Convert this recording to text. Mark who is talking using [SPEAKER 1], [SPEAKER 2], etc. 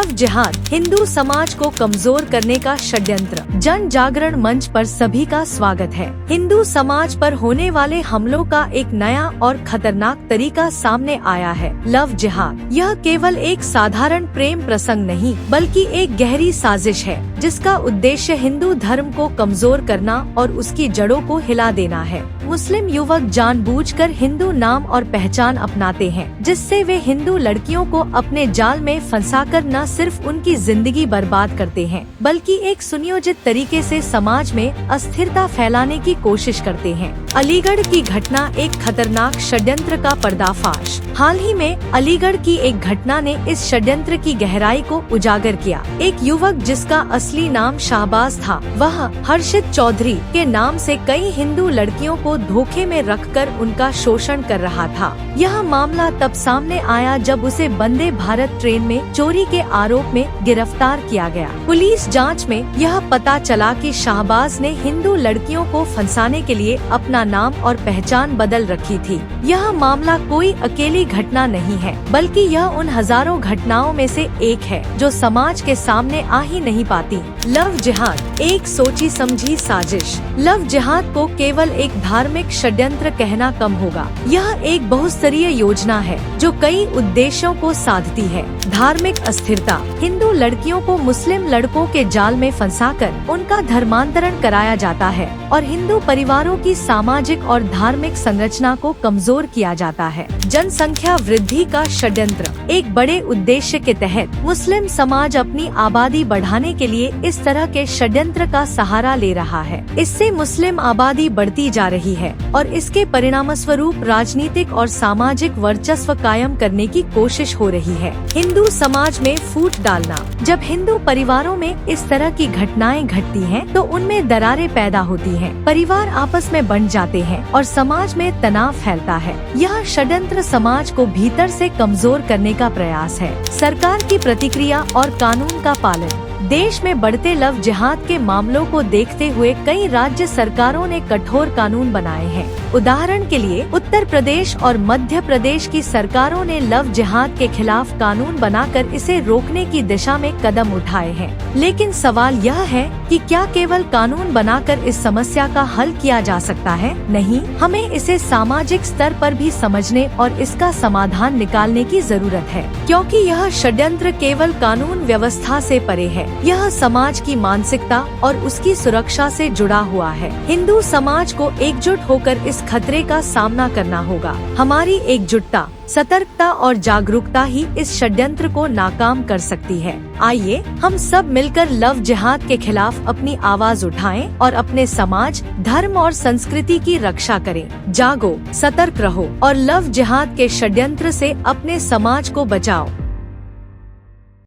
[SPEAKER 1] Love जिहाद हिंदू समाज को कमजोर करने का षड्यंत्र। जन जागरण मंच पर सभी का स्वागत है। हिंदू समाज पर होने वाले हमलों का एक नया और खतरनाक तरीका सामने आया है, लव जिहाद। यह केवल एक साधारण प्रेम प्रसंग नहीं, बल्कि एक गहरी साजिश है, जिसका उद्देश्य हिंदू धर्म को कमजोर करना और उसकी जड़ों को हिला देना है। मुस्लिम युवक जानबूझकर हिंदू नाम और पहचान अपनाते हैं, जिससे वे हिंदू लड़कियों को अपने जाल में फंसाकर न सिर्फ उनकी जिंदगी बर्बाद करते हैं, बल्कि एक सुनियोजित तरीके से समाज में अस्थिरता फैलाने की कोशिश करते हैं। अलीगढ़ की घटना एक खतरनाक षड्यंत्र का पर्दाफाश। हाल ही में अलीगढ़ की एक घटना ने इस षड्यंत्र की गहराई को उजागर किया। एक युवक जिसका असली नाम शाहबाज था, वह हर्षित चौधरी के नाम से कई हिंदू लड़कियों को धोखे में रखकर उनका शोषण कर रहा था। यह मामला तब सामने आया जब उसे वंदे भारत ट्रेन में चोरी के आरोप में गिरफ्तार किया गया। पुलिस जांच में यह पता चला कि शाहबाज ने हिंदू लड़कियों को फंसाने के लिए अपना नाम और पहचान बदल रखी थी। यह मामला कोई अकेली घटना नहीं है, बल्कि यह उन हजारों घटनाओं में से एक है जो समाज के सामने आ ही नहीं पाती। लव जिहाद एक सोची समझी साजिश। लव जिहाद को केवल एक धार्मिक षड्यंत्र कहना कम होगा। यह एक बहुस्तरीय योजना है जो कई उद्देश्यों को साधती है। धार्मिक अस्थिरता। हिंदू लड़कियों को मुस्लिम लड़कों के जाल में फंसाकर उनका धर्मांतरण कराया जाता है और हिंदू परिवारों की सामाजिक और धार्मिक संरचना को कमजोर किया जाता है। जनसंख्या वृद्धि का षड्यंत्र। एक बड़े उद्देश्य के तहत मुस्लिम समाज अपनी आबादी बढ़ाने के लिए इस तरह के षड्यंत्र का सहारा ले रहा है। इससे मुस्लिम आबादी बढ़ती जा रही है और इसके परिणामस्वरूप राजनीतिक और सामाजिक वर्चस्व कायम करने की कोशिश हो रही है। हिंदू समाज में फूट डालना। जब हिंदू परिवारों में इस तरह की घटनाएं घटती हैं, तो उनमें दरारें पैदा होती हैं, परिवार आपस में बंट जाते हैं और समाज में तनाव फैलता है। यह षड्यंत्र समाज को भीतर से कमजोर करने का प्रयास है। सरकार की प्रतिक्रिया और कानून का पालन। देश में बढ़ते लव जिहाद के मामलों को देखते हुए कई राज्य सरकारों ने कठोर कानून बनाए हैं। उदाहरण के लिए उत्तर प्रदेश और मध्य प्रदेश की सरकारों ने लव जिहाद के खिलाफ कानून बनाकर इसे रोकने की दिशा में कदम उठाए हैं। लेकिन सवाल यह है कि क्या केवल कानून बनाकर इस समस्या का हल किया जा सकता है? नहीं, हमें इसे सामाजिक स्तर पर भी समझने और इसका समाधान निकालने की जरूरत है, क्योंकि यह षड्यंत्र केवल कानून व्यवस्था से परे है। यह समाज की मानसिकता और उसकी सुरक्षा से जुड़ा हुआ है। हिंदू समाज को एकजुट होकर इस खतरे का सामना करना होगा। हमारी एकजुटता, सतर्कता और जागरूकता ही इस षड्यंत्र को नाकाम कर सकती है। आइए हम सब मिलकर लव जिहाद के खिलाफ अपनी आवाज उठाएं और अपने समाज, धर्म और संस्कृति की रक्षा करें। जागो, सतर्क रहो और लव जिहाद के षड्यंत्र से अपने समाज को बचाओ।